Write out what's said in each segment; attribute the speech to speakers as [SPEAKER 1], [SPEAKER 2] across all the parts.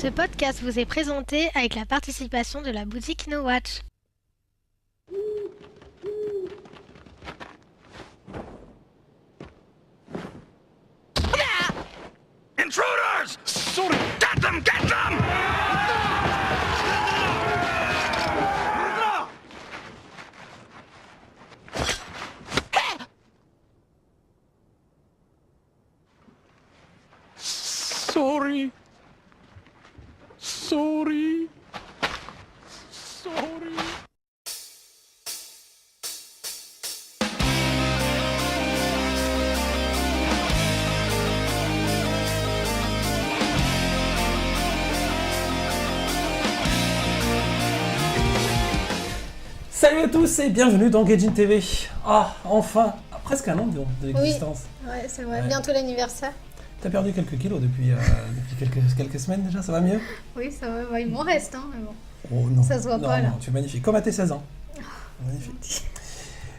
[SPEAKER 1] Ce podcast vous est présenté avec la participation de la boutique No Watch.
[SPEAKER 2] Intruders! Sorry. Get them! Get them! Sorry. Sorry. Sorry.
[SPEAKER 3] Salut à tous et bienvenue dans Gaijin TV. Ah, enfin, presque un an de l'existence.
[SPEAKER 4] Ouais, c'est vrai.
[SPEAKER 3] Ouais.
[SPEAKER 4] Bientôt l'anniversaire.
[SPEAKER 3] T'as perdu quelques kilos depuis quelques semaines déjà, ça va mieux?
[SPEAKER 4] Oui, ça va. Ouais, il m'en reste, hein, mais bon.
[SPEAKER 3] Oh non.
[SPEAKER 4] Ça se voit
[SPEAKER 3] Non,
[SPEAKER 4] pas, là.
[SPEAKER 3] non, tu es magnifique, comme à tes 16 ans. Magnifique.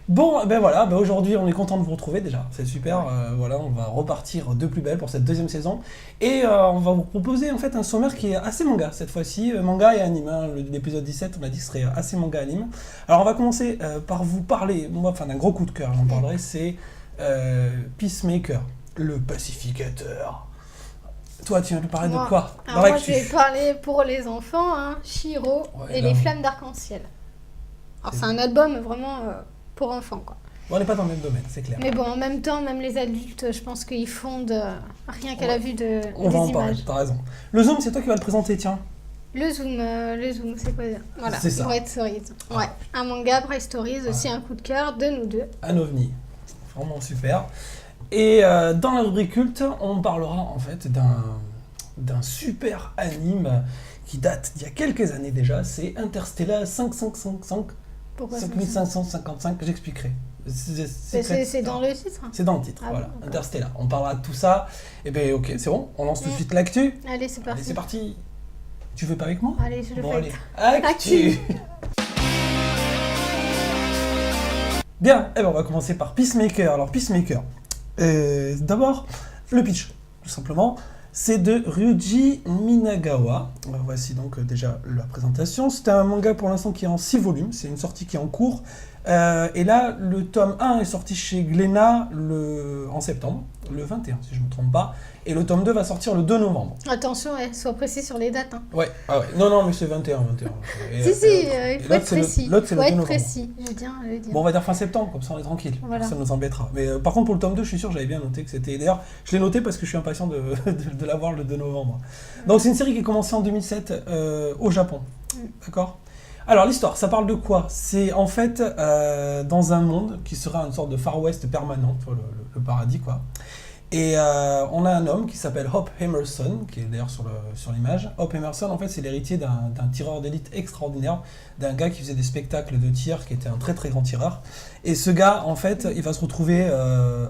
[SPEAKER 3] Bon, ben voilà, aujourd'hui on est content de vous retrouver déjà, c'est super. Voilà, on va repartir de plus belle pour cette deuxième saison. Et on va vous proposer en fait un sommaire qui est assez manga cette fois-ci, manga et anime. Hein. L'épisode 17, on a dit que ce serait assez manga anime. Alors on va commencer par vous parler, d'un gros coup de cœur, j'en parlerai, c'est Peacemaker, le pacificateur. Toi, tu vas nous parler de quoi?
[SPEAKER 4] Alors moi, je vais parler pour les enfants, hein, Shiro et les flammes d'arc-en-ciel. Alors c'est un album vraiment pour enfants, quoi.
[SPEAKER 3] Bon, on n'est pas dans le même domaine, c'est clair.
[SPEAKER 4] Mais bon, en même temps, même les adultes, je pense qu'ils fondent rien qu'à la vue des
[SPEAKER 3] On va en parler,
[SPEAKER 4] images.
[SPEAKER 3] t'as raison. Le zoom, c'est toi qui vas le présenter, tiens.
[SPEAKER 4] Le zoom, c'est quoi? Voilà,
[SPEAKER 3] C'est ça.
[SPEAKER 4] Bright Stories. Ouais, un manga, Bright Stories, aussi un coup de cœur de nous deux.
[SPEAKER 3] Un ovni. Vraiment super. Et dans la rubrique culte, on parlera en fait d'un super anime qui date d'il y a quelques années déjà, c'est Interstellar 5555.
[SPEAKER 4] Pourquoi
[SPEAKER 3] 5555, j'expliquerai.
[SPEAKER 4] C'est dans le titre.
[SPEAKER 3] C'est dans le titre,
[SPEAKER 4] Ah
[SPEAKER 3] voilà.
[SPEAKER 4] bon,
[SPEAKER 3] Interstellar. On parlera de tout ça. Et ben ok, c'est bon, on lance tout de suite l'actu.
[SPEAKER 4] Allez, c'est parti.
[SPEAKER 3] Allez, c'est parti. Tu veux pas avec moi?
[SPEAKER 4] Allez, je le
[SPEAKER 3] Bon,
[SPEAKER 4] fais.
[SPEAKER 3] allez. Actu. Bien, eh ben, on va commencer par Peacemaker. Alors Peacemaker, d'abord, le pitch, tout simplement, c'est de Ryuji Minagawa. Voici donc déjà la présentation. C'est un manga pour l'instant qui est en 6 volumes, c'est une sortie qui est en cours. Et là, le tome 1 est sorti chez Glénat en septembre, le 21 si je ne me trompe pas. Et le tome 2 va sortir le 2 novembre.
[SPEAKER 4] Attention, sois précis sur les dates. Hein.
[SPEAKER 3] Ouais, ah ouais. Non, mais c'est 21. Et,
[SPEAKER 4] Il faut être précis.
[SPEAKER 3] L'autre, c'est le 2 novembre.
[SPEAKER 4] Précis, je tiens à le dire.
[SPEAKER 3] Bon, on va dire fin septembre, comme ça on est tranquille.
[SPEAKER 4] Voilà.
[SPEAKER 3] Ça nous embêtera. Mais par contre, pour le tome 2, je suis sûr, j'avais bien noté que c'était... D'ailleurs, je l'ai noté parce que je suis impatient de l'avoir le 2 novembre. Donc, c'est une série qui a commencé en 2007 au Japon. D'accord ? Alors, l'histoire, ça parle de quoi? C'est en fait dans un monde qui sera une sorte de Far West permanent, le paradis, quoi. Et on a un homme qui s'appelle Hop Emerson, qui est d'ailleurs sur l'image. Hop Emerson, en fait, c'est l'héritier d'un tireur d'élite extraordinaire, d'un gars qui faisait des spectacles de tir, qui était un très très grand tireur. Et ce gars, en fait, il va se retrouver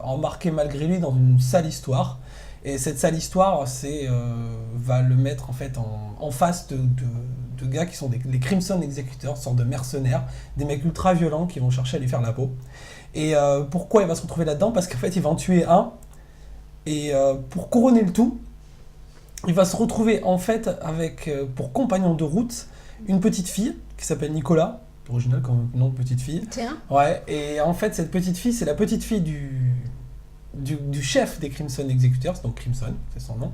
[SPEAKER 3] embarqué malgré lui dans une sale histoire. Et cette sale histoire, va le mettre en fait en face de gars qui sont les Crimson Executors, sorte de mercenaires, des mecs ultra violents qui vont chercher à lui faire la peau. Et pourquoi il va se retrouver là-dedans? Parce qu'en fait, il va en tuer un. Et pour couronner le tout, il va se retrouver en fait avec, pour compagnon de route, une petite fille qui s'appelle Nicolas, original comme nom de petite fille.
[SPEAKER 4] Tiens.
[SPEAKER 3] Ouais, et en fait cette petite fille, c'est la petite fille du chef des Crimson Executors, donc Crimson, c'est son nom.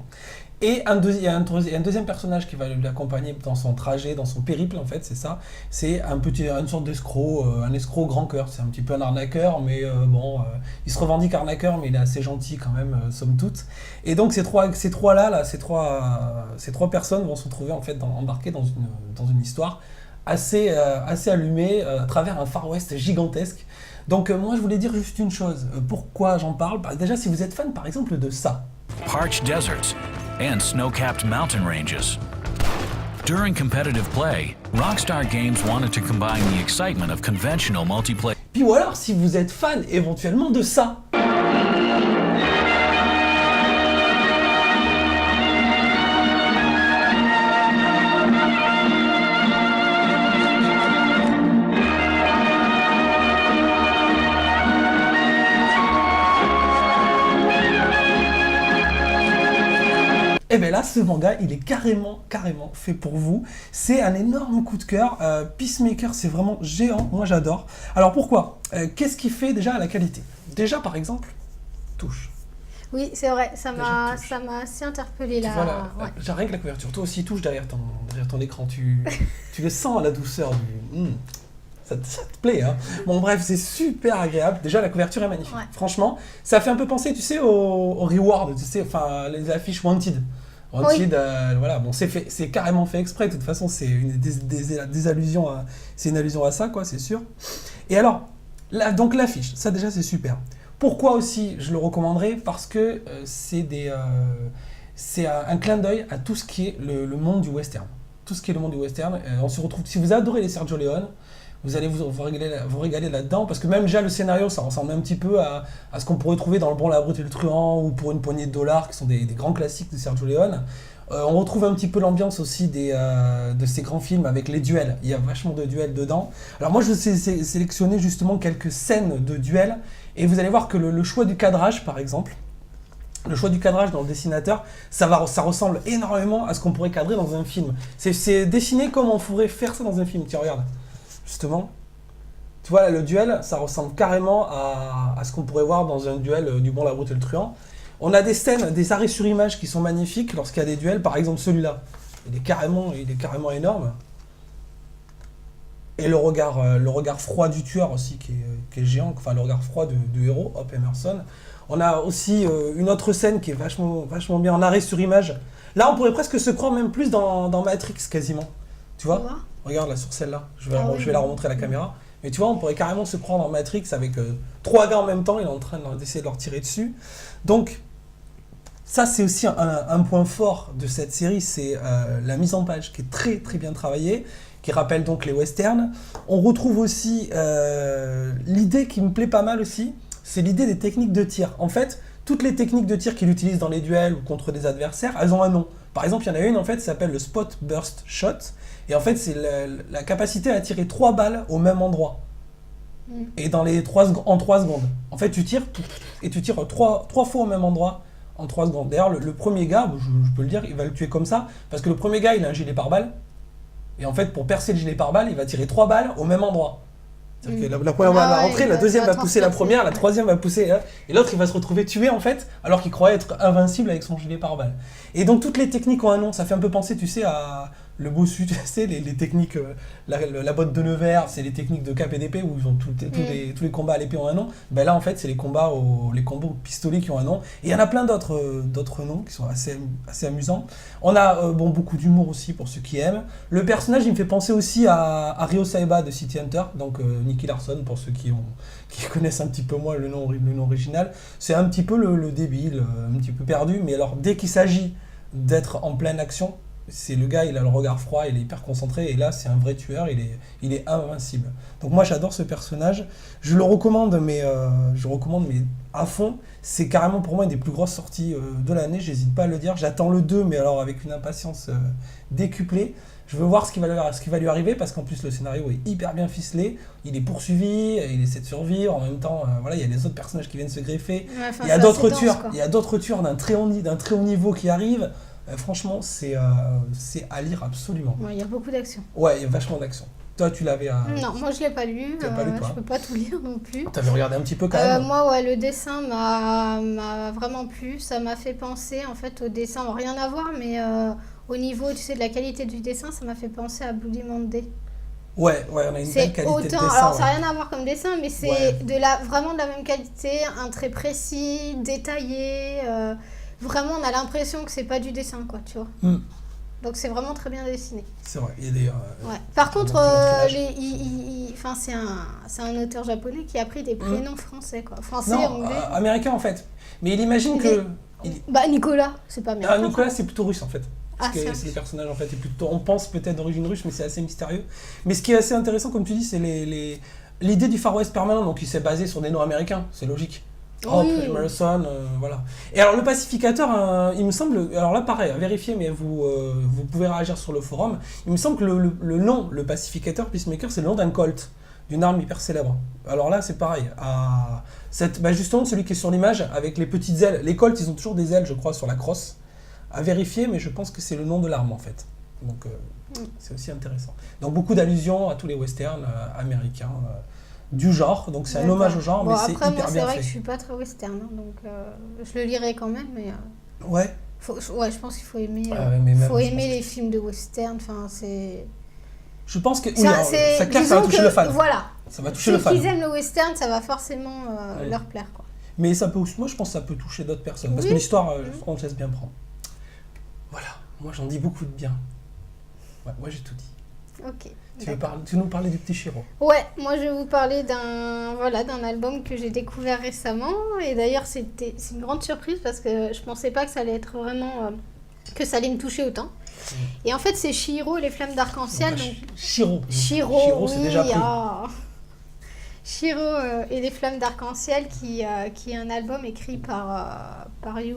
[SPEAKER 3] Et il y a un deuxième personnage qui va l'accompagner dans son trajet, dans son périple en fait, c'est ça. C'est une sorte d'escroc, un escroc grand cœur. C'est un petit peu un arnaqueur, mais il se revendique arnaqueur, mais il est assez gentil quand même, somme toute. Et donc ces trois personnes vont se retrouver en fait embarquées dans une histoire assez allumée à travers un Far West gigantesque. Donc moi je voulais dire juste une chose. Pourquoi j'en parle? Déjà si vous êtes fan par exemple de ça.
[SPEAKER 2] Parched deserts and snow-capped mountain ranges. During competitive play, Rockstar Games wanted to combine the excitement of conventional multiplayer.
[SPEAKER 3] Puis ou alors si vous êtes fan éventuellement de ça. Et bien là, ce manga, il est carrément fait pour vous. C'est un énorme coup de cœur. Peacemaker, c'est vraiment géant. Moi, j'adore. Alors pourquoi Qu'est-ce qui fait déjà la qualité? Déjà, par exemple, touche.
[SPEAKER 4] Oui, c'est vrai, ça m'a
[SPEAKER 3] touche.
[SPEAKER 4] assez interpellé là.
[SPEAKER 3] Voilà,
[SPEAKER 4] Ouais.
[SPEAKER 3] j'ai rien que la couverture. Toi aussi, touche derrière ton écran. Tu le sens, la douceur du... Ça te plaît, hein. Bon, bref, c'est super agréable. Déjà, la couverture est magnifique.
[SPEAKER 4] Ouais.
[SPEAKER 3] Franchement, ça fait un peu penser, tu sais, au reward, tu sais, enfin, les affiches Wanted. Wanted, voilà, bon, c'est carrément fait exprès. De toute façon, c'est des allusions à, c'est une allusion à ça, quoi, c'est sûr. Et alors, donc l'affiche, ça déjà, c'est super. Pourquoi aussi je le recommanderais? Parce que c'est un clin d'œil à tout ce qui est le monde du western. Tout ce qui est le monde du western. On se retrouve, si vous adorez les Sergio Leone, vous allez vous régaler là-dedans, parce que même déjà le scénario, ça ressemble un petit peu à ce qu'on pourrait trouver dans Le Bon, la Brute et le Truand, ou Pour une poignée de dollars, qui sont des grands classiques de Sergio Leone. On retrouve un petit peu l'ambiance aussi de ces grands films avec les duels. Il y a vachement de duels dedans. Alors moi, je vais sélectionner justement quelques scènes de duels, et vous allez voir que le choix du cadrage, par exemple, le choix du cadrage dans le dessinateur, ça ressemble énormément à ce qu'on pourrait cadrer dans un film. C'est dessiné comme on pourrait faire ça dans un film. Tiens, regarde. Justement, tu vois, là, le duel, ça ressemble carrément à ce qu'on pourrait voir dans un duel du Bon, la Brute et le Truand. On a des scènes, des arrêts sur image qui sont magnifiques lorsqu'il y a des duels. Par exemple, celui-là, il est carrément énorme. Et le regard froid du tueur aussi, qui est géant. Enfin, le regard froid du héros, Hop Emerson. On a aussi une autre scène qui est vachement bien en arrêt sur image. Là, on pourrait presque se croire même plus dans Matrix, quasiment. Tu vois ? Regarde là sur celle-là, je vais la remontrer à la caméra. Mais tu vois, on pourrait carrément se prendre en Matrix avec 3 gars en même temps, il est en train d'essayer de leur tirer dessus. Donc, ça c'est aussi un point fort de cette série, c'est la mise en page qui est très bien travaillée, qui rappelle donc les westerns. On retrouve aussi l'idée qui me plaît pas mal aussi, c'est l'idée des techniques de tir. En fait, toutes les techniques de tir qu'il utilise dans les duels ou contre des adversaires, elles ont un nom. Par exemple, il y en a une en fait qui s'appelle le Spot Burst Shot. Et en fait, c'est la capacité à tirer 3 balles au même endroit. Et en 3 secondes. En fait, tu tires et tu tires 3 fois au même endroit en 3 secondes. D'ailleurs, le premier gars, je peux le dire, il va le tuer comme ça. Parce que le premier gars, il a un gilet pare-balles. Et en fait, pour percer le gilet pare-balles, il va tirer 3 balles au même endroit. C'est-à-dire que la première va rentrer, la deuxième va pousser la première, la troisième va pousser, et l'autre il va se retrouver tué en fait, alors qu'il croyait être invincible avec son gilet pare-balles. Et donc toutes les techniques ont un nom, ça fait un peu penser, tu sais, à le bossu, tu sais, les techniques, la botte de Nevers, c'est les techniques de cap et d'épée où ils ont tous les combats à l'épée ont un nom. Ben là en fait c'est les combats au pistolet qui ont un nom. Et il y en a plein d'autres noms qui sont assez amusants. On a beaucoup d'humour aussi pour ceux qui aiment. Le personnage il me fait penser aussi à Ryo Saeba de City Hunter, donc Nicky Larson pour ceux qui connaissent un petit peu moins le nom original. C'est un petit peu le débile, un petit peu perdu, mais alors dès qu'il s'agit d'être en pleine action, c'est le gars, il a le regard froid, il est hyper concentré, et là c'est un vrai tueur, il est invincible. Donc moi j'adore ce personnage, je le recommande mais à fond. C'est carrément pour moi une des plus grosses sorties de l'année, j'hésite pas à le dire. J'attends le 2 mais alors avec une impatience décuplée. Je veux voir ce qui va lui arriver, parce qu'en plus le scénario est hyper bien ficelé, il est poursuivi, il essaie de survivre, en même temps voilà, il y a les autres personnages qui viennent se greffer, il y a d'autres tueurs d'un très haut niveau qui arrivent. Franchement, c'est à lire absolument.
[SPEAKER 4] Il y a beaucoup d'action.
[SPEAKER 3] Ouais, il y a vachement d'action. Toi, tu l'avais
[SPEAKER 4] Non, moi je l'ai pas lu. Je peux pas tout lire non plus.
[SPEAKER 3] T'avais regardé un petit peu quand même.
[SPEAKER 4] Moi, ouais, le dessin m'a vraiment plu. Ça m'a fait penser en fait au dessin, rien à voir, mais au niveau, tu sais, de la qualité du dessin, ça m'a fait penser à Bloody Monday.
[SPEAKER 3] Ouais, on a une belle qualité de dessin.
[SPEAKER 4] Alors, ça n'a rien à voir comme dessin, mais c'est vraiment de la même qualité, un trait précis, détaillé. Vraiment, on a l'impression que c'est pas du dessin, quoi, tu vois. Donc c'est vraiment très bien dessiné.
[SPEAKER 3] C'est vrai, il y a des...
[SPEAKER 4] Par contre, c'est un auteur japonais qui a pris des prénoms français, quoi. Français, anglais.
[SPEAKER 3] Américain en fait. Mais il imagine que...
[SPEAKER 4] Nicolas, c'est pas américain.
[SPEAKER 3] Nicolas, c'est plutôt russe en fait. Parce que c'est le personnage en fait, on pense peut-être d'origine russe, mais c'est assez mystérieux. Mais ce qui est assez intéressant, comme tu dis, c'est l'idée du Far West permanent, donc il s'est basé sur des noms américains, c'est logique. Hop, Emerson, voilà. Et alors le pacificateur, il me semble, alors là pareil, à vérifier, mais vous pouvez réagir sur le forum, il me semble que le nom, le pacificateur Peacemaker, c'est le nom d'un Colt, d'une arme hyper célèbre. Alors là c'est pareil, justement celui qui est sur l'image, avec les petites ailes, les Colts ils ont toujours des ailes je crois sur la crosse, À vérifier, mais je pense que c'est le nom de l'arme en fait. Donc c'est aussi intéressant. Donc beaucoup d'allusions à tous les westerns américains du genre. Donc c'est un hommage au genre,
[SPEAKER 4] bon,
[SPEAKER 3] mais c'est
[SPEAKER 4] après,
[SPEAKER 3] hyper
[SPEAKER 4] moi,
[SPEAKER 3] bien
[SPEAKER 4] c'est vrai
[SPEAKER 3] fait.
[SPEAKER 4] que je suis pas très western, hein, donc je le lirai quand même, mais
[SPEAKER 3] Ouais.
[SPEAKER 4] je pense qu'il faut aimer,
[SPEAKER 3] Mais même,
[SPEAKER 4] faut
[SPEAKER 3] je
[SPEAKER 4] aimer
[SPEAKER 3] pense
[SPEAKER 4] les films de western. Enfin, c'est.
[SPEAKER 3] Je pense que
[SPEAKER 4] C'est un- c'est-
[SPEAKER 3] ça clair, ça
[SPEAKER 4] disons
[SPEAKER 3] va toucher
[SPEAKER 4] que,
[SPEAKER 3] le fan.
[SPEAKER 4] Voilà.
[SPEAKER 3] Ça va toucher
[SPEAKER 4] Ceux
[SPEAKER 3] le fan.
[SPEAKER 4] qui aiment le western, ça va forcément leur plaire, quoi.
[SPEAKER 3] Mais ça peut aussi, moi je pense que ça peut toucher d'autres personnes. Parce
[SPEAKER 4] Oui.
[SPEAKER 3] que l'histoire, on te laisse bien prendre. Voilà, moi j'en dis beaucoup de bien. Ouais, moi j'ai tout dit.
[SPEAKER 4] Ok.
[SPEAKER 3] Tu veux nous parler du petit Chiro?
[SPEAKER 4] Ouais, moi je vais vous parler d'un album que j'ai découvert récemment. Et d'ailleurs, c'est une grande surprise parce que je pensais pas que ça allait être vraiment. Que ça allait me toucher autant. Et en fait, c'est Chihiro et les flammes d'arc-en-ciel. Donc,
[SPEAKER 3] Chiro.
[SPEAKER 4] Chihiro,
[SPEAKER 3] c'est
[SPEAKER 4] oui,
[SPEAKER 3] déjà pris.
[SPEAKER 4] Chihiro et les flammes d'arc-en-ciel qui est un album écrit par Yu.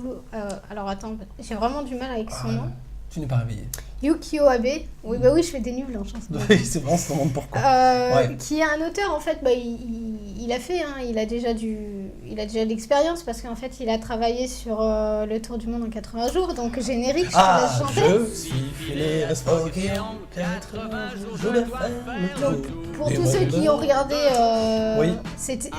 [SPEAKER 4] Alors attends, j'ai vraiment du mal avec son nom.
[SPEAKER 3] Tu n'es pas réveillé.
[SPEAKER 4] Yukio Abe. Oui, bah oui, je fais des nuls en chanson.
[SPEAKER 3] Oui, c'est vraiment, on se demande pourquoi.
[SPEAKER 4] Qui est un auteur, en fait, il a fait, hein, il a déjà de l'expérience parce qu'en fait, il a travaillé sur le Tour du Monde en 80 jours, donc générique, je te laisse chanter.
[SPEAKER 3] Je suis les respoqués en 80 jours, je vais faire le tour.
[SPEAKER 4] Pour
[SPEAKER 3] des
[SPEAKER 4] tous ceux qui
[SPEAKER 3] mondes.
[SPEAKER 4] ont regardé,
[SPEAKER 3] Oui.
[SPEAKER 4] c'était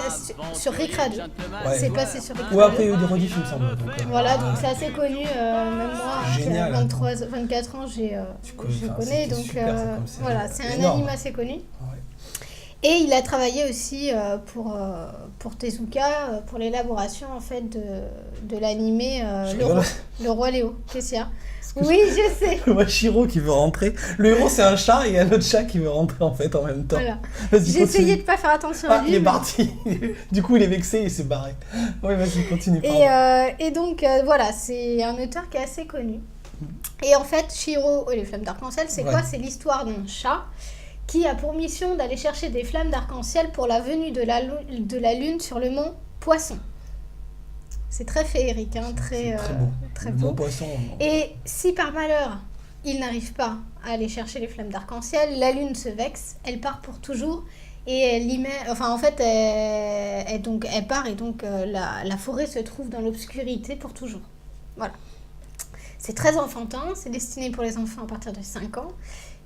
[SPEAKER 4] sur Rick Radio.
[SPEAKER 3] Ouais.
[SPEAKER 4] C'est passé sur Rick
[SPEAKER 3] Ou
[SPEAKER 4] Radio.
[SPEAKER 3] après, il y a eu des rediffs, il me semble. Donc,
[SPEAKER 4] Voilà, donc c'est assez connu, même moi,
[SPEAKER 3] Génial,
[SPEAKER 4] qui a 24 ans, je connais, donc
[SPEAKER 3] super, ça, comme série.
[SPEAKER 4] voilà, c'est un
[SPEAKER 3] Énorme.
[SPEAKER 4] anime assez connu.
[SPEAKER 3] Ouais.
[SPEAKER 4] Et il a travaillé aussi pour Tezuka, pour l'élaboration en fait de l'animé
[SPEAKER 3] Je
[SPEAKER 4] le,
[SPEAKER 3] rigole.
[SPEAKER 4] Le Roi Léo. Qu'est-ce qu'il y a? Oui, je sais.
[SPEAKER 3] Je vois Chiro qui veut rentrer. Le héros, c'est un chat et il y a un autre chat qui veut rentrer en fait en même temps.
[SPEAKER 4] Voilà.
[SPEAKER 3] Vas-y,
[SPEAKER 4] J'ai
[SPEAKER 3] continue.
[SPEAKER 4] essayé de pas faire attention à
[SPEAKER 3] Ah,
[SPEAKER 4] lui.
[SPEAKER 3] il est
[SPEAKER 4] mais-
[SPEAKER 3] parti. Du coup, il est vexé et il s'est barré. Oui, vas-y, continue. pardon.
[SPEAKER 4] Et donc, voilà, c'est un auteur qui est assez connu. Et en fait, Chihiro et les flammes d'arc-en-ciel, c'est
[SPEAKER 3] Ouais.
[SPEAKER 4] quoi? C'est l'histoire d'un chat qui a pour mission d'aller chercher des flammes d'arc-en-ciel pour la venue de la lune sur le mont Poisson. C'est très féerique, hein,
[SPEAKER 3] C'est très beau.
[SPEAKER 4] très
[SPEAKER 3] Le
[SPEAKER 4] beau.
[SPEAKER 3] mot poisson.
[SPEAKER 4] Et si par malheur, il n'arrive pas à aller chercher les flammes d'arc-en-ciel, la lune se vexe, elle part pour toujours et elle y met... Enfin, en fait, elle part et donc la forêt se trouve dans l'obscurité pour toujours. Voilà. C'est très enfantin, c'est destiné pour les enfants à partir de 5 ans.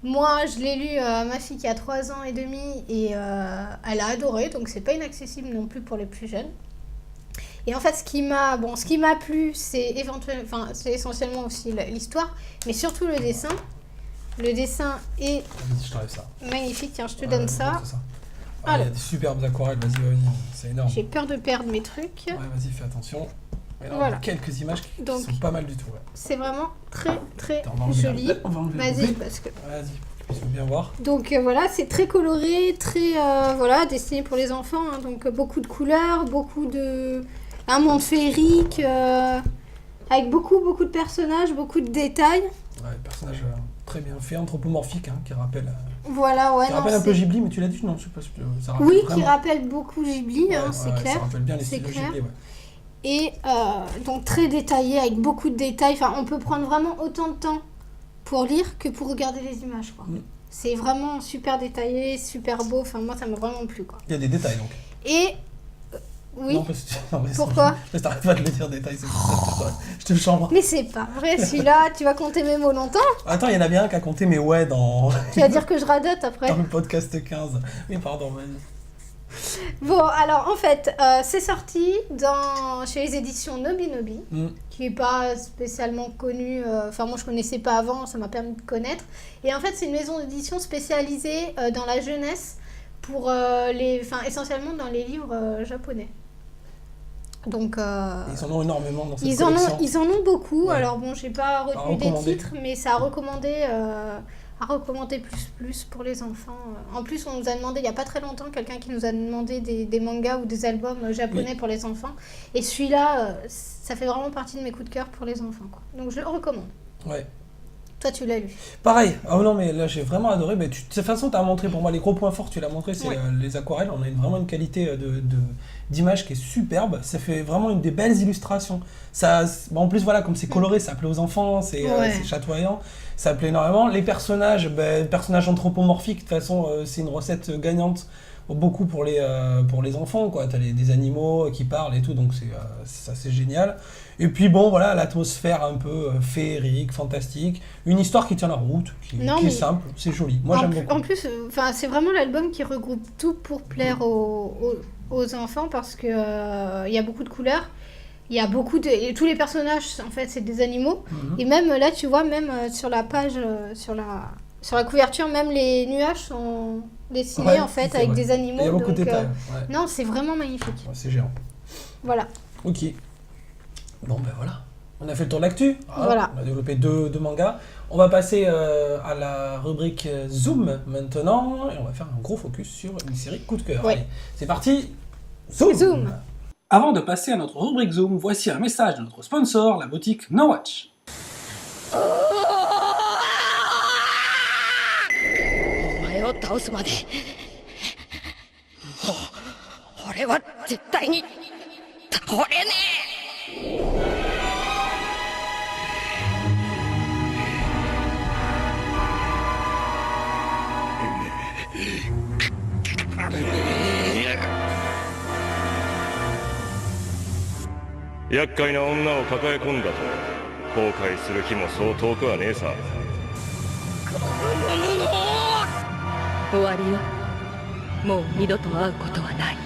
[SPEAKER 4] Moi, je l'ai lu à ma fille qui a 3 ans et demi et elle a adoré, donc c'est pas inaccessible non plus pour les plus jeunes. Et en fait, ce qui m'a plu, c'est essentiellement aussi l'histoire, mais surtout le dessin. Le dessin est
[SPEAKER 3] Vas-y, je t'enlève ça.
[SPEAKER 4] magnifique. Tiens, je te
[SPEAKER 3] Ouais,
[SPEAKER 4] donne
[SPEAKER 3] ouais,
[SPEAKER 4] ça.
[SPEAKER 3] montre ça. Ah, il y a des superbes aquarelles, vas-y, c'est énorme.
[SPEAKER 4] J'ai peur de perdre mes trucs.
[SPEAKER 3] Ouais, vas-y, fais attention. Mais là, on
[SPEAKER 4] Voilà.
[SPEAKER 3] a quelques images qui
[SPEAKER 4] Donc,
[SPEAKER 3] sont pas mal du tout. Ouais.
[SPEAKER 4] C'est vraiment très très
[SPEAKER 3] Attends, on va enlever
[SPEAKER 4] joli.
[SPEAKER 3] on va enlever le
[SPEAKER 4] Vas-y,
[SPEAKER 3] bébé.
[SPEAKER 4] parce que...
[SPEAKER 3] Vas-y, pour que tu puisses bien voir.
[SPEAKER 4] Donc voilà, c'est très coloré, très destiné pour les enfants. Hein, donc beaucoup de couleurs, un monde féerique, avec beaucoup de personnages, beaucoup de détails.
[SPEAKER 3] Ouais, personnage très bien fait, anthropomorphique, hein, qui rappelle,
[SPEAKER 4] Voilà, ouais.
[SPEAKER 3] qui
[SPEAKER 4] non,
[SPEAKER 3] rappelle un peu
[SPEAKER 4] c'est-
[SPEAKER 3] Ghibli, mais tu l'as dit, non, je sais pas si ça rappelle
[SPEAKER 4] Oui,
[SPEAKER 3] vraiment.
[SPEAKER 4] qui rappelle beaucoup Ghibli,
[SPEAKER 3] Ouais,
[SPEAKER 4] hein, c'est
[SPEAKER 3] ouais,
[SPEAKER 4] clair.
[SPEAKER 3] Ça rappelle bien les
[SPEAKER 4] C'est
[SPEAKER 3] styles de
[SPEAKER 4] clair.
[SPEAKER 3] Ghibli, ouais.
[SPEAKER 4] Et donc très détaillé, avec beaucoup de détails. Enfin, on peut prendre vraiment autant de temps pour lire que pour regarder les images, quoi.
[SPEAKER 3] Mm.
[SPEAKER 4] C'est vraiment super détaillé, super beau. Enfin, moi, ça m'a vraiment plu, quoi.
[SPEAKER 3] Il y a des détails, donc.
[SPEAKER 4] Et oui,
[SPEAKER 3] Non, parce que... non, mais
[SPEAKER 4] Pourquoi
[SPEAKER 3] Je t'arrête pas de le dire, détails, c'est pour ça. Je te chambre.
[SPEAKER 4] mais c'est pas vrai, celui-là, tu vas compter mes mots longtemps.
[SPEAKER 3] Attends, il y en a bien un qui a compté mes ouais dans,
[SPEAKER 4] Tu vas dire que je radote après.
[SPEAKER 3] dans le podcast 15. Oui, pardon, vas-y.
[SPEAKER 4] Bon, alors en fait, c'est sorti chez les éditions Nobi Nobi,
[SPEAKER 3] Mm.
[SPEAKER 4] qui n'est pas spécialement connue. Enfin, moi je connaissais pas avant, ça m'a permis de connaître. Et en fait, c'est une maison d'édition spécialisée dans la jeunesse, pour essentiellement dans les livres japonais. Donc,
[SPEAKER 3] Ils en ont énormément dans cette
[SPEAKER 4] ils en
[SPEAKER 3] collection.
[SPEAKER 4] ont beaucoup.
[SPEAKER 3] Ouais.
[SPEAKER 4] Alors bon, j'ai pas retenu des
[SPEAKER 3] recommander.
[SPEAKER 4] titres, mais ça a recommandé plus pour les enfants. En plus, on nous a demandé, il n'y a pas très longtemps, quelqu'un qui nous a demandé des mangas ou des albums japonais pour les enfants. Et celui-là, ça fait vraiment partie de mes coups de cœur pour les enfants, quoi. Donc je le recommande.
[SPEAKER 3] Ouais.
[SPEAKER 4] Toi, tu l'as lu.
[SPEAKER 3] Pareil, ah non mais là j'ai vraiment adoré, mais de toute façon tu as montré pour moi les gros points forts, tu l'as montré, c'est
[SPEAKER 4] Ouais.
[SPEAKER 3] les aquarelles, on a vraiment une qualité d'image qui est superbe, ça fait vraiment des belles illustrations. En plus voilà, comme c'est coloré, ça plaît aux enfants, c'est chatoyant, ça plaît énormément. Les personnages anthropomorphiques, de toute façon c'est une recette gagnante beaucoup pour les enfants, quoi. T'as des animaux qui parlent et tout, donc c'est assez génial. Et puis bon, voilà, l'atmosphère un peu féerique, fantastique, une histoire qui tient la route, qui est simple, c'est joli. Moi j'aime beaucoup.
[SPEAKER 4] En plus, c'est vraiment l'album qui regroupe tout pour plaire aux enfants parce que il y a beaucoup de couleurs. Il y a et tous les personnages, en fait, c'est des animaux. Et même là, tu vois, même sur la page, sur la couverture, même les nuages sont dessinés, en fait, avec des animaux.
[SPEAKER 3] Il y a beaucoup de détails.
[SPEAKER 4] Non, c'est vraiment magnifique.
[SPEAKER 3] Ouais, c'est géant.
[SPEAKER 4] Voilà.
[SPEAKER 3] Ok. Bon, ben voilà. On a fait le tour de l'actu.
[SPEAKER 4] Voilà.
[SPEAKER 3] On a développé deux mangas. On va passer à la rubrique Zoom maintenant. Et on va faire un gros focus sur une série coup de cœur.
[SPEAKER 4] Ouais.
[SPEAKER 3] Allez, c'est parti. Zoom. Avant de passer à notre rubrique Zoom, voici un message de notre sponsor, la boutique No Watch.
[SPEAKER 5] お前を倒すまでもう俺は絶対に倒れね
[SPEAKER 6] え。厄介な女を抱え込んだと後悔する日もそう遠くはねえさ。
[SPEAKER 5] 終わりよ。もう二度と会うことはない。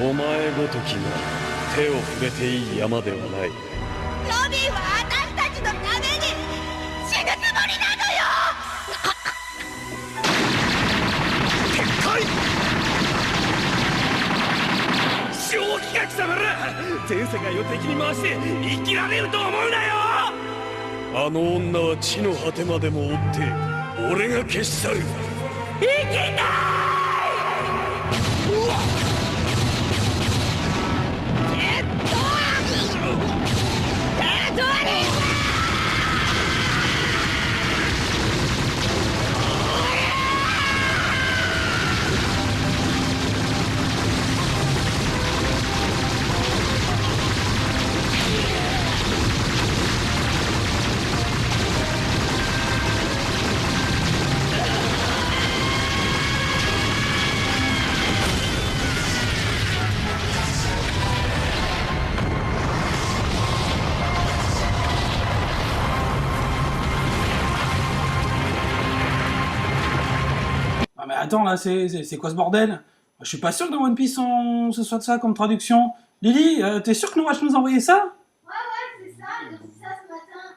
[SPEAKER 6] お前ごときが手を触れていい山ではない。
[SPEAKER 5] ロビンは私たちのために死ぬつもりなのよ。
[SPEAKER 6] 撤回。正気が貴様ら全世界を敵に回して生きられると思うなよ。あの女は地の果てまでも追って俺が消し去る。生きたい。うわっ。
[SPEAKER 3] Ah mais attends là, c'est quoi ce bordel? Je suis pas sûr que dans One Piece ce soit de ça comme traduction. Lily, t'es sûr que No Watch nous a envoyé ça?
[SPEAKER 4] Ouais, c'est ça, j'ai reçu ça ce matin.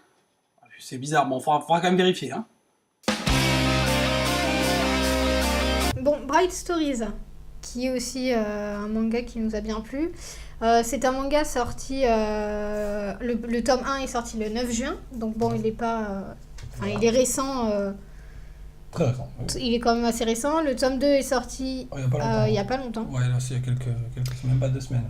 [SPEAKER 3] C'est bizarre, bon, faudra quand même vérifier, hein.
[SPEAKER 4] Bon, Bright Stories, qui est aussi un manga qui nous a bien plu. C'est un manga sorti, le tome 1 est sorti le 9 juin, donc bon, il est pas... il est récent.
[SPEAKER 3] Très récent. Oui.
[SPEAKER 4] Il est quand même assez récent. Le tome 2 est sorti
[SPEAKER 3] il y a pas longtemps.
[SPEAKER 4] Ouais,
[SPEAKER 3] là, c'est il y a quelques semaines, même pas 2 semaines.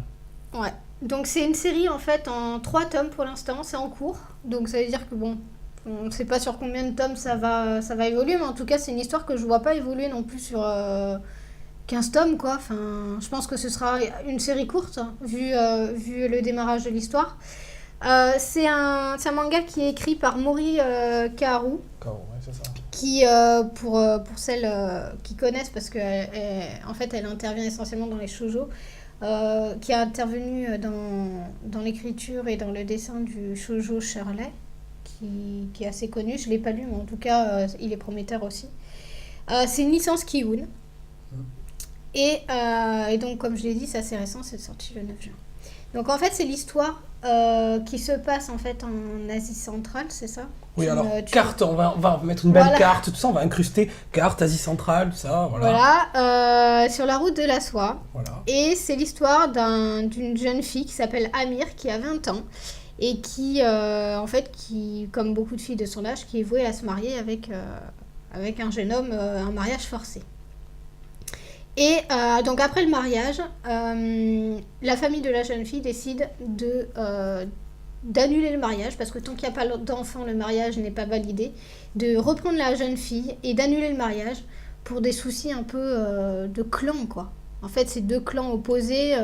[SPEAKER 4] Ouais. Donc c'est une série en fait en 3 tomes pour l'instant, c'est en cours. Donc ça veut dire que bon, on ne sait pas sur combien de tomes ça va évoluer, mais en tout cas c'est une histoire que je vois pas évoluer non plus sur 15 tomes quoi. Enfin, je pense que ce sera une série courte vu le démarrage de l'histoire. C'est un manga qui est écrit par Mori Kaoru.
[SPEAKER 3] Ouais, c'est ça.
[SPEAKER 4] Qui, pour celles qui connaissent, parce qu'en fait elle intervient essentiellement dans les shoujo, qui a intervenu dans l'écriture et dans le dessin du shoujo Shirley, qui est assez connu. Je ne l'ai pas lu, mais en tout cas il est prometteur aussi. C'est une licence Kiun. Et donc comme je l'ai dit, c'est assez récent, c'est sorti le 9 juin. Donc en fait c'est l'histoire qui se passe en fait en Asie centrale, c'est ça?
[SPEAKER 3] Oui, alors carte, on va mettre une belle carte, tout ça, on va incruster carte Asie centrale, tout ça,
[SPEAKER 4] voilà. Sur la route de la soie.
[SPEAKER 3] Voilà. Et
[SPEAKER 4] c'est l'histoire d'une jeune fille qui s'appelle Amir, qui a 20 ans et qui, qui, comme beaucoup de filles de son âge, qui est vouée à se marier avec un jeune homme, un mariage forcé. Et donc après le mariage, la famille de la jeune fille décide d'annuler le mariage, parce que tant qu'il n'y a pas d'enfant, le mariage n'est pas validé, de reprendre la jeune fille et d'annuler le mariage pour des soucis un peu de clan, quoi. En fait, c'est 2 clans opposés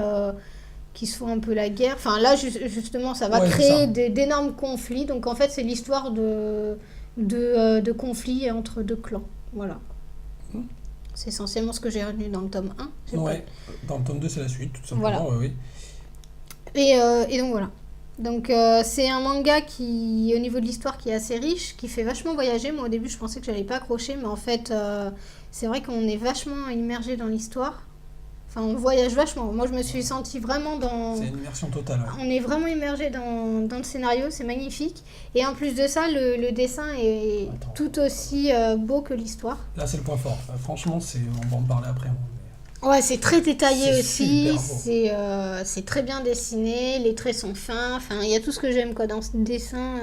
[SPEAKER 4] qui se font un peu la guerre. Enfin, là, justement, ça va créer d'énormes conflits. Donc, en fait, c'est l'histoire de conflits entre 2 clans. Voilà. C'est essentiellement ce que j'ai retenu dans le tome 1.
[SPEAKER 3] Ouais, dans le tome 2, c'est la suite, tout simplement.
[SPEAKER 4] Voilà.
[SPEAKER 3] Oui.
[SPEAKER 4] Et donc voilà. Donc c'est un manga qui, au niveau de l'histoire, qui est assez riche, qui fait vachement voyager. Moi au début je pensais que j'allais pas accrocher, mais en fait c'est vrai qu'on est vachement immergé dans l'histoire. Enfin on voyage vachement. Moi je me suis sentie vraiment dans...
[SPEAKER 3] C'est une immersion totale. Ouais.
[SPEAKER 4] On est vraiment immergé dans le scénario, c'est magnifique. Et en plus de ça, le dessin est tout aussi beau que l'histoire.
[SPEAKER 3] Là c'est le point fort. Franchement, on va en parler après.
[SPEAKER 4] Ouais, c'est très détaillé
[SPEAKER 3] C'est
[SPEAKER 4] aussi,
[SPEAKER 3] super beau.
[SPEAKER 4] c'est très bien dessiné, les traits sont fins, enfin il y a tout ce que j'aime quoi dans ce dessin,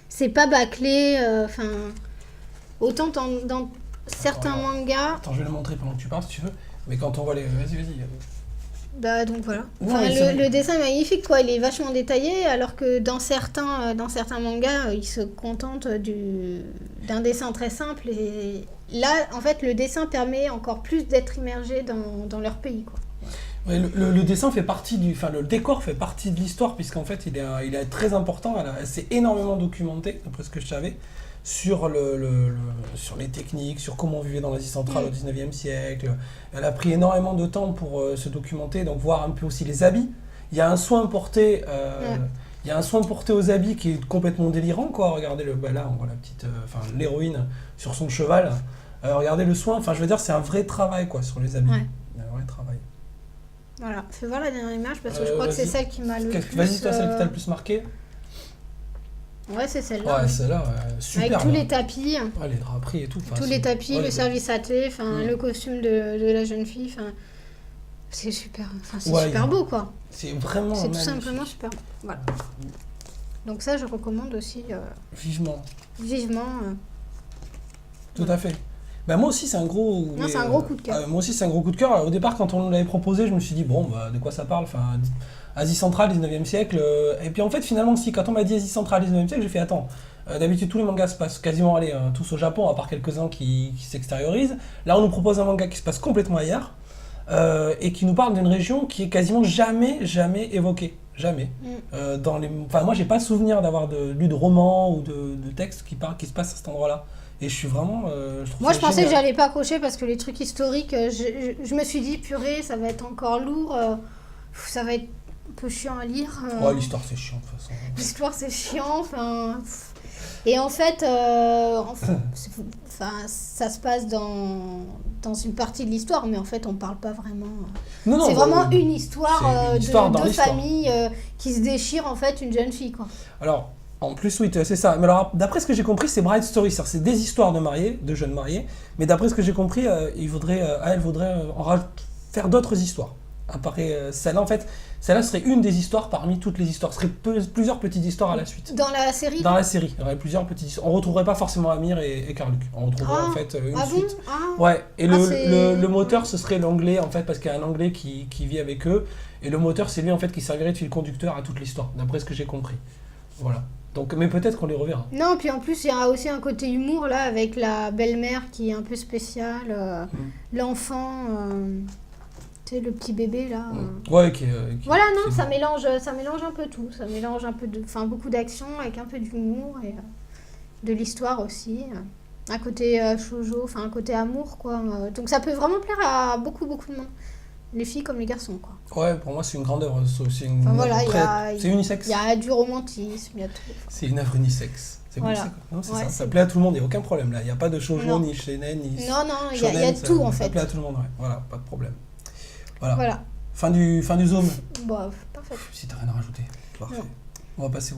[SPEAKER 4] c'est pas bâclé, enfin autant dans certains mangas.
[SPEAKER 3] Attends, je vais le montrer pendant que tu parles si tu veux, mais quand on voit les... Vas-y.
[SPEAKER 4] Bah donc voilà.
[SPEAKER 3] Non,
[SPEAKER 4] Enfin,
[SPEAKER 3] mais
[SPEAKER 4] le dessin est magnifique quoi, il est vachement détaillé alors que dans certains mangas ils se contentent d'un dessin très simple et là en fait le dessin permet encore plus d'être immergé dans leur pays quoi.
[SPEAKER 3] Ouais, le dessin fait partie le décor fait partie de l'histoire puisqu'en fait il est très important, elle s'est énormément documentée d'après ce que je savais sur sur les techniques, sur comment on vivait dans l'Asie centrale au 19e siècle. Elle a pris énormément de temps pour se documenter, donc voir un peu aussi les habits. Il y a un soin porté, aux habits qui est complètement délirant, quoi. Regardez là on voit la petite, l'héroïne sur son cheval. Regardez le soin, je veux dire c'est un vrai travail quoi sur les habits.
[SPEAKER 4] Ouais.
[SPEAKER 3] Un vrai travail.
[SPEAKER 4] Voilà, fais voir la dernière image parce que je crois que c'est celle qui m'a le plus...
[SPEAKER 3] Vas-y toi, celle qui t'a le plus marqué.
[SPEAKER 4] Ouais, c'est celle-là.
[SPEAKER 3] Ouais, celle-là, super.
[SPEAKER 4] Avec tous les tapis.
[SPEAKER 3] Ouais, les draperies et tout.
[SPEAKER 4] Tous les tapis, le service attelé, le costume de la jeune fille. C'est super, super beau, quoi.
[SPEAKER 3] C'est vraiment
[SPEAKER 4] C'est tout simplement super beau. Voilà. Donc ça, je recommande aussi.
[SPEAKER 3] Vivement. Tout à fait. Bah, moi aussi, c'est un gros...
[SPEAKER 4] Non, c'est un gros coup de cœur.
[SPEAKER 3] Moi aussi, c'est un gros coup de cœur. Au départ, quand on nous l'avait proposé, je me suis dit, de quoi ça parle ? Asie centrale, 19e siècle. Et puis en fait, finalement, quand on m'a dit Asie centrale, 19e siècle, j'ai fait, attends, d'habitude, tous les mangas se passent quasiment tous au Japon, à part quelques-uns qui s'extériorisent. Là, on nous propose un manga qui se passe complètement ailleurs, et qui nous parle d'une région qui est quasiment jamais évoquée. Jamais. Moi, j'ai pas souvenir d'avoir lu de romans ou de textes qui se passent à cet endroit-là. Et je suis vraiment...
[SPEAKER 4] Moi, je pensais que j'allais pas accrocher parce que les trucs historiques, je me suis dit, purée, ça va être encore lourd, ça va être un peu chiant à lire.
[SPEAKER 3] Ouais, l'histoire, c'est chiant, de toute façon.
[SPEAKER 4] L'histoire, c'est chiant, Et en fait, ça se passe dans une partie de l'histoire, mais en fait, on parle pas vraiment...
[SPEAKER 3] Non,
[SPEAKER 4] c'est vraiment une histoire de deux
[SPEAKER 3] l'histoire.
[SPEAKER 4] Familles qui se déchirent, en fait, une jeune fille, quoi.
[SPEAKER 3] Alors... En plus, oui, c'est ça. Mais alors, d'après ce que j'ai compris, c'est Bride Story. C'est des histoires de jeunes mariés. Mais d'après ce que j'ai compris, elle voudrait faire d'autres histoires. Celle-là, en fait, celle-là serait une des histoires parmi toutes les histoires. Ce serait plusieurs petites histoires à la suite.
[SPEAKER 4] Dans la série ?
[SPEAKER 3] Dans la série. Il y aurait plusieurs petites histoires. On ne retrouverait pas forcément Amir et Karluk. On retrouverait en fait une suite. Ouais. Et le moteur, ce serait l'anglais, en fait, parce qu'il y a un anglais qui vit avec eux. Et le moteur, c'est lui, en fait, qui servirait de fil conducteur à toute l'histoire, d'après ce que j'ai compris. Voilà. Donc, mais peut-être qu'on les reverra.
[SPEAKER 4] Non, puis en plus, il y a aussi un côté humour, là, avec la belle-mère qui est un peu spéciale, l'enfant, tu sais, le petit bébé, là.
[SPEAKER 3] Ouais,
[SPEAKER 4] voilà, non, ça mélange un peu tout. Ça mélange un peu beaucoup d'action avec un peu d'humour et de l'histoire aussi. Un côté shoujo, un côté amour, quoi. Donc ça peut vraiment plaire à beaucoup, beaucoup de monde. Les filles comme les garçons, quoi.
[SPEAKER 3] Ouais, pour moi, c'est une grande œuvre. C'est unisexe.
[SPEAKER 4] Il y a du romantisme, il y a tout.
[SPEAKER 3] C'est une œuvre unisexe. C'est
[SPEAKER 4] voilà.
[SPEAKER 3] ça, quoi. Non, c'est ça. Ça plaît à tout le monde, il n'y a aucun problème là. Il n'y a pas de shoujo, ni shonen, ni
[SPEAKER 4] non, il y a tout en fait.
[SPEAKER 3] Ça plaît à tout le monde, ouais. Voilà, pas de problème. Voilà. Fin du zoom.
[SPEAKER 4] Bon, parfait.
[SPEAKER 3] Si t'as rien à rajouter, parfait. Non. On va passer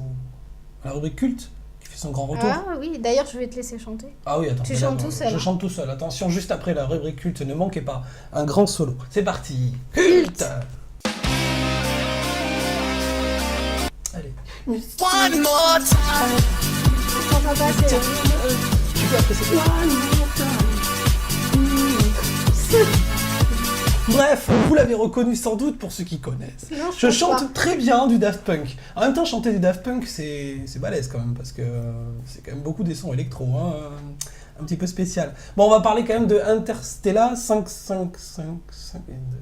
[SPEAKER 3] à la rubrique culte. Son grand retour.
[SPEAKER 4] Ah oui, d'ailleurs je vais te laisser chanter.
[SPEAKER 3] Ah oui, attends.
[SPEAKER 4] Tu chantes tout seul.
[SPEAKER 3] Je chante tout seul. Attention, juste après la rubrique culte, ne manquez pas un grand solo. C'est parti. Culte. Allez.
[SPEAKER 5] One more time.
[SPEAKER 3] Tu peux apprécier. Bref, vous l'avez reconnu sans doute pour ceux qui connaissent.
[SPEAKER 4] Non,
[SPEAKER 3] je chante très bien du Daft Punk. En même temps, chanter du Daft Punk, c'est balèze quand même, parce que c'est quand même beaucoup des sons électro, un petit peu spécial. Bon, on va parler quand même de Interstellar 5.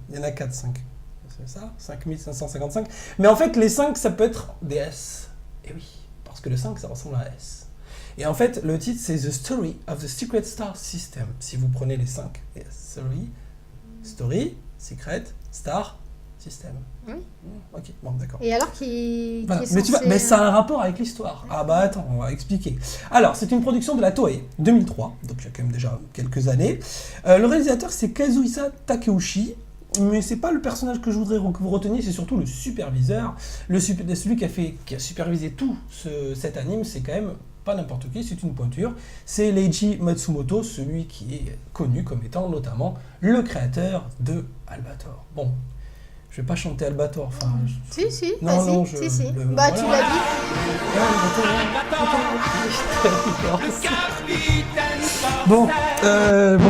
[SPEAKER 3] Il y en a 4, 5. C'est ça 5555. Mais en fait, les 5, ça peut être des S. Et oui, parce que le 5, ça ressemble à un S. Et en fait, le titre, c'est The Story of the Secret Star System. Si vous prenez les 5, Story, Secret, Star, System.
[SPEAKER 4] Oui.
[SPEAKER 3] Ok, bon, d'accord.
[SPEAKER 4] Et alors qui
[SPEAKER 3] Voilà.
[SPEAKER 4] est
[SPEAKER 3] Mais, tu vois,
[SPEAKER 4] censé,
[SPEAKER 3] mais ça a un rapport avec l'histoire. Ah bah attends, on va expliquer. Alors, c'est une production de la Toei, 2003, donc il y a quand même déjà quelques années. Le réalisateur, c'est Kazuhisa Takeuchi, mais c'est pas le personnage que je voudrais que vous reteniez, c'est surtout le superviseur. Celui qui a supervisé tout cet anime, c'est quand même pas n'importe qui, c'est une pointure. C'est Leiji Matsumoto, celui qui est connu comme étant notamment le créateur de Albator. Bon, je vais pas chanter Albator, enfin...
[SPEAKER 4] Si,
[SPEAKER 3] Non,
[SPEAKER 4] vas-y,
[SPEAKER 3] non,
[SPEAKER 4] si.
[SPEAKER 3] voilà.
[SPEAKER 4] Bah, tu l'as dit.
[SPEAKER 3] Bon,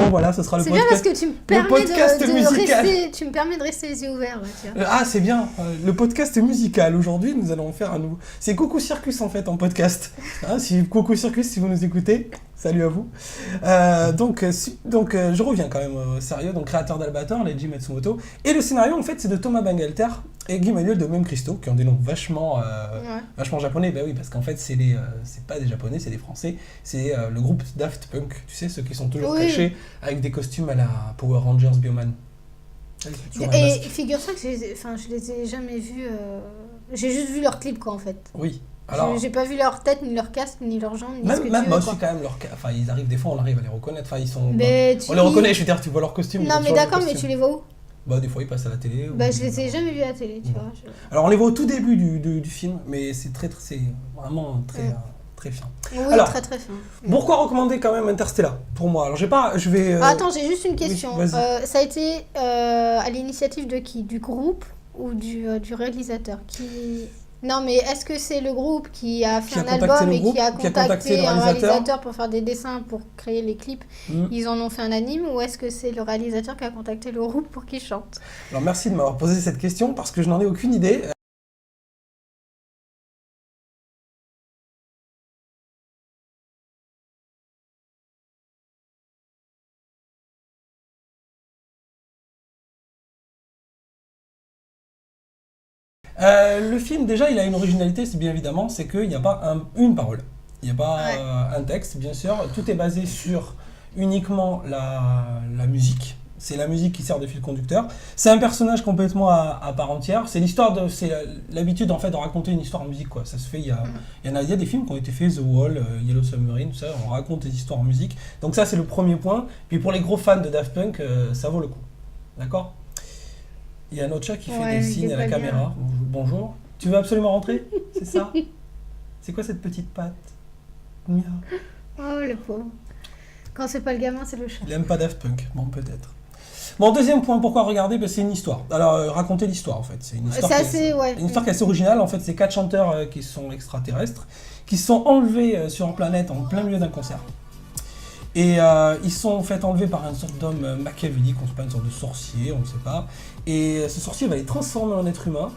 [SPEAKER 3] voilà, ce sera le
[SPEAKER 4] C'est bien
[SPEAKER 3] podcast.
[SPEAKER 4] parce que tu me permets
[SPEAKER 3] podcast
[SPEAKER 4] de
[SPEAKER 3] musical.
[SPEAKER 4] rester, tu me permets de rester les yeux ouverts, là, tu vois.
[SPEAKER 3] Ah, c'est bien, le podcast musical. Aujourd'hui, nous allons faire un nouveau... C'est Coucou Circus, en fait, en podcast. Hein, Coucou Circus, si vous nous écoutez, salut à vous. Donc, je reviens quand même au sérieux. Donc, créateur d'Albator, Leiji Matsumoto. Et le scénario, en fait, c'est de Thomas Bangalter et Guy Manuel de Même Christo, qui ont des noms vachement japonais. Ben oui, parce qu'en fait, c'est pas des japonais, c'est des français. C'est le groupe Daft Punk, tu sais, ceux qui sont toujours cachés avec des costumes à la Power Rangers Bioman.
[SPEAKER 4] Et figure-toi que je les ai jamais vus. J'ai juste vu leur clip, quoi, en fait.
[SPEAKER 3] Oui. Alors,
[SPEAKER 4] J'ai pas vu leur tête, ni leur casque, ni leurs jambes, ni ce que tu
[SPEAKER 3] même
[SPEAKER 4] veux,
[SPEAKER 3] moi
[SPEAKER 4] quoi.
[SPEAKER 3] aussi, quand même, enfin, ils arrivent des fois, on arrive à les reconnaître. Enfin, ils sont.
[SPEAKER 4] Mais
[SPEAKER 3] on les reconnaît, je veux dire, tu vois leur costume.
[SPEAKER 4] Non, mais d'accord, mais tu les vois où?
[SPEAKER 3] Bah, des fois, ils passent à la télé.
[SPEAKER 4] Bah, je les ai jamais vus à la télé, tu vois.
[SPEAKER 3] Alors, on les voit au tout début du film, mais c'est c'est vraiment très fin.
[SPEAKER 4] Oui,
[SPEAKER 3] Alors,
[SPEAKER 4] très très fin.
[SPEAKER 3] Pourquoi recommander quand même Interstellar pour moi? Alors, je vais.
[SPEAKER 4] Attends, j'ai juste une question.
[SPEAKER 3] Oui, vas-y.
[SPEAKER 4] Ça a été à l'initiative de qui? Du groupe ou du réalisateur qui... Non, mais est-ce que c'est le groupe qui a fait un album et qui a contacté un réalisateur pour faire des dessins pour créer les clips? Ils en ont fait un anime, ou est-ce que c'est le réalisateur qui a contacté le groupe pour qu'il chante?
[SPEAKER 3] Alors, merci de m'avoir posé cette question parce que je n'en ai aucune idée. Le film, déjà, il a une originalité, c'est bien évidemment, c'est qu'il n'y a pas une parole. Il n'y a pas un texte, bien sûr. Tout est basé sur uniquement la musique. C'est la musique qui sert de fil conducteur. C'est un personnage complètement à part entière. C'est l'habitude en fait de raconter une histoire en musique, quoi. Ça se fait. Il y a des films qui ont été faits, The Wall, Yellow Submarine, tout ça. On raconte des histoires en musique. Donc ça, c'est le premier point. Puis pour les gros fans de Daft Punk, ça vaut le coup. D'accord? Il y a un autre chat qui fait des signes à la caméra. Bonjour. Tu veux absolument rentrer? C'est ça? C'est quoi cette petite patte? Miaou.
[SPEAKER 4] Oh, le pauvre. Quand c'est pas le gamin, c'est le chat.
[SPEAKER 3] Il aime pas Daft Punk. Bon, peut-être. Bon, deuxième point, pourquoi regarder? Ben, c'est une histoire. Alors, raconter l'histoire, en fait. C'est une histoire, une histoire qui est assez originale. En fait, c'est 4 chanteurs qui sont extraterrestres, qui sont enlevés sur une planète en plein milieu d'un concert. Et ils sont en fait enlevés par une sorte d'homme machiavélique, on ne sait pas, une sorte de sorcier, on ne sait pas. Et ce sorcier va les transformer en être humain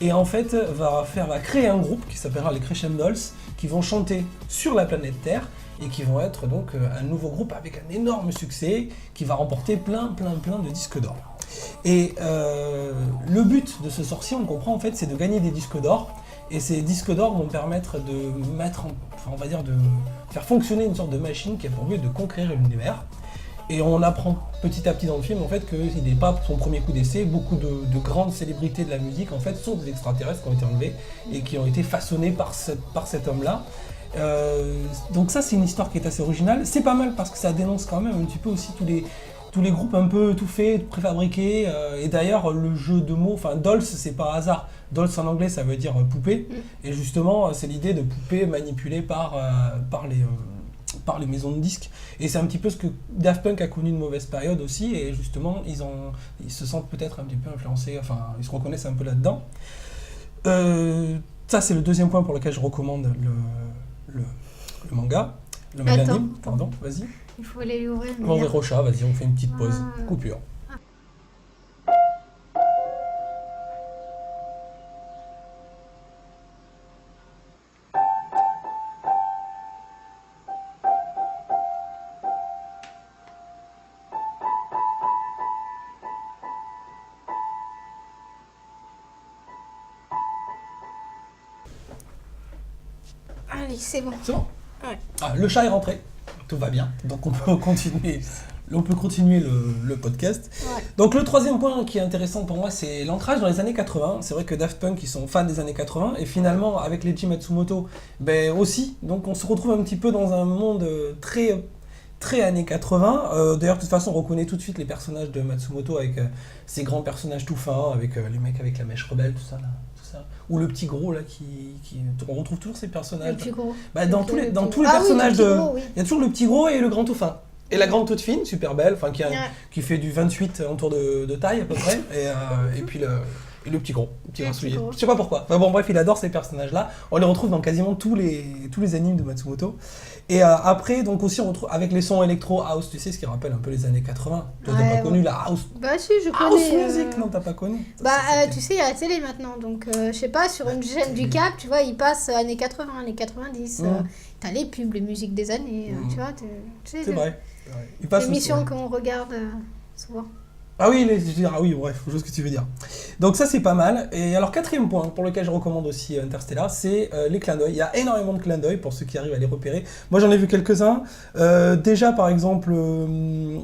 [SPEAKER 3] et en fait va créer un groupe qui s'appellera les Crescendols, qui vont chanter sur la planète Terre et qui vont être donc un nouveau groupe avec un énorme succès qui va remporter plein de disques d'or. Et le but de ce sorcier, on comprend en fait, c'est de gagner des disques d'or. Et ces disques d'or vont permettre de faire fonctionner une sorte de machine qui a pour but de conquérir l'univers. Et on apprend petit à petit dans le film en fait qu'il n'est pas son premier coup d'essai. Beaucoup de grandes célébrités de la musique en fait sont des extraterrestres qui ont été enlevés et qui ont été façonnés par cet homme-là. Donc ça, c'est une histoire qui est assez originale. C'est pas mal parce que ça dénonce quand même un petit peu aussi tous les groupes un peu tout faits, préfabriqués. Et d'ailleurs, le jeu de mots, enfin dolls, c'est pas hasard. Dolls en anglais, ça veut dire poupée. Et justement, c'est l'idée de poupée manipulée par les maisons de disques. Et c'est un petit peu ce que Daft Punk a connu une mauvaise période aussi. Et justement, ils se sentent peut-être un petit peu influencés. Enfin, ils se reconnaissent un peu là-dedans. Ça, c'est le deuxième point pour lequel je recommande le manga. Le manga anime, pardon, vas-y.
[SPEAKER 4] Il faut aller l'ouvrir.
[SPEAKER 3] On va ouvrir au chat, vas-y, on fait une petite pause. Coupure.
[SPEAKER 4] Allez, c'est bon.
[SPEAKER 3] C'est bon.
[SPEAKER 4] Ouais.
[SPEAKER 3] Ah, le chat est rentré, tout va bien, donc on peut continuer. Le podcast.
[SPEAKER 4] Ouais.
[SPEAKER 3] Donc le troisième point qui est intéressant pour moi, c'est l'ancrage dans les années 80. C'est vrai que Daft Punk, ils sont fans des années 80, et finalement, avec Leiji Matsumoto, aussi. Donc on se retrouve un petit peu dans un monde très, très années 80. D'ailleurs, de toute façon, on reconnaît tout de suite les personnages de Matsumoto avec ces grands personnages tout fins, avec les mecs avec la mèche rebelle, tout ça. Ou le petit gros, là, on retrouve toujours ces personnages.
[SPEAKER 4] Le petit gros.
[SPEAKER 3] Dans tous les personnages
[SPEAKER 4] oui.
[SPEAKER 3] Il y a toujours le petit gros et le grand tout fin. Et la grande toute fine, super belle, qui fait du 28 en tour de taille à peu près, et puis le petit gros soulier. Je sais pas pourquoi. Enfin bon, bref, il adore ces personnages-là. On les retrouve dans quasiment tous les animes de Matsumoto. Et après, donc aussi, on retrouve avec les sons électro house, tu sais, ce qui rappelle un peu les années 80. Toi, t'as pas connu la house.
[SPEAKER 4] Bah si, je connais.
[SPEAKER 3] House music, non, t'as pas connu.
[SPEAKER 4] Tu sais, il y a la télé maintenant, donc je sais pas, sur une chaîne du Cap, tu vois, ils passent années 80, années 90. T'as les pubs, les musiques des années, tu vois.
[SPEAKER 3] C'est vrai.
[SPEAKER 4] L'émission qu'on regarde souvent.
[SPEAKER 3] Bref, je vois ce que tu veux dire. Donc ça, c'est pas mal. Et alors, quatrième point pour lequel je recommande aussi Interstellar, c'est les clins d'œil. Il y a énormément de clins d'œil pour ceux qui arrivent à les repérer. Moi, j'en ai vu quelques-uns. Déjà, par exemple, il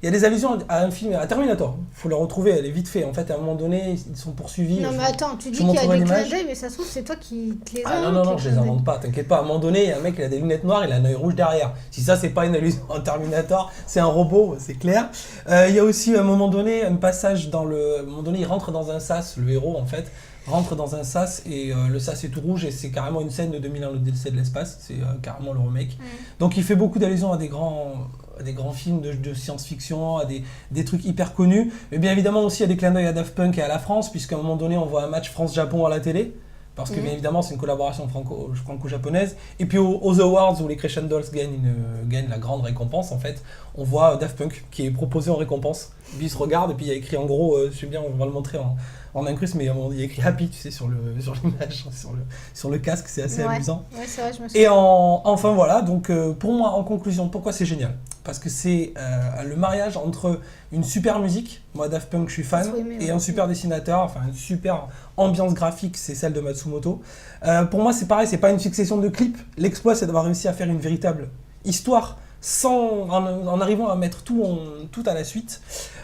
[SPEAKER 3] y a des allusions à un film, à Terminator. Il faut le retrouver, elle est vite fait. En fait, à un moment donné, ils sont poursuivis.
[SPEAKER 4] Non, mais attends, tu dis qu'il y a des clins d'œil, mais ça se trouve, c'est toi qui te les as.
[SPEAKER 3] Non, je les invente pas, t'inquiète pas. À un moment donné, il y a un mec, il a des lunettes noires, il a un œil rouge derrière. Si ça, c'est pas une allusion à Terminator, c'est un robot, c'est clair. Il y a aussi, à un moment donné, un passage à un moment donné, il rentre dans un sas, le héros, en fait, rentre dans un sas, et le sas est tout rouge, et c'est carrément une scène de 2001, l'Odyssée de l'espace, c'est carrément le remake. Donc il fait beaucoup d'allusions à des grands films de science-fiction, à des trucs hyper connus, mais bien évidemment aussi à des clins d'œil à Daft Punk et à la France, puisqu'à un moment donné, on voit un match France-Japon à la télé, parce que bien évidemment, c'est une collaboration franco-japonaise. Et puis aux Awards, où les Crescendos gagnent la grande récompense, en fait, on voit Daft Punk qui est proposé en récompense. Puis il se regarde, et puis il y a écrit en gros, je sais bien, on va le montrer en incruste, mais il y a écrit Happy, tu sais, sur l'image, sur le casque, c'est assez amusant.
[SPEAKER 4] Ouais, c'est vrai, je me souviens.
[SPEAKER 3] Et enfin voilà, donc pour moi, en conclusion, pourquoi c'est génial ? Parce que c'est le mariage entre une super musique, moi Daft Punk je suis fan, et un super dessinateur, enfin une super ambiance graphique, c'est celle de Matsumoto. Pour moi c'est pareil, c'est pas une succession de clips, l'exploit c'est d'avoir réussi à faire une véritable histoire en arrivant à mettre tout à la suite.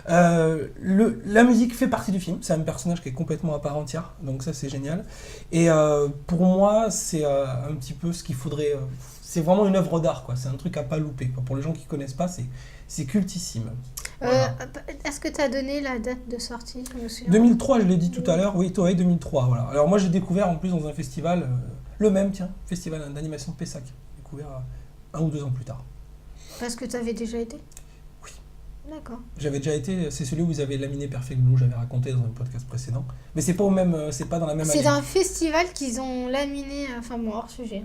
[SPEAKER 3] La musique fait partie du film, c'est un personnage qui est complètement à part entière, donc ça c'est génial. Et pour moi c'est un petit peu ce qu'il faudrait... c'est vraiment une œuvre d'art, quoi. C'est un truc à pas louper, quoi. Pour les gens qui connaissent pas, c'est cultissime. Voilà.
[SPEAKER 4] Est-ce que tu as donné la date de sortie ? Je me souviens.
[SPEAKER 3] 2003, je l'ai dit tout à l'heure, oui, Toei 2003, voilà. Alors moi j'ai découvert en plus dans un festival, festival d'animation de Pessac, j'ai découvert 1 ou 2 ans plus tard.
[SPEAKER 4] Parce que tu avais déjà été ?
[SPEAKER 3] Oui.
[SPEAKER 4] D'accord.
[SPEAKER 3] J'avais déjà été, c'est celui où vous avez laminé Perfect Blue, j'avais raconté dans un podcast précédent. Mais c'est pas dans la même année.
[SPEAKER 4] C'est un festival qu'ils ont laminé, hors sujet.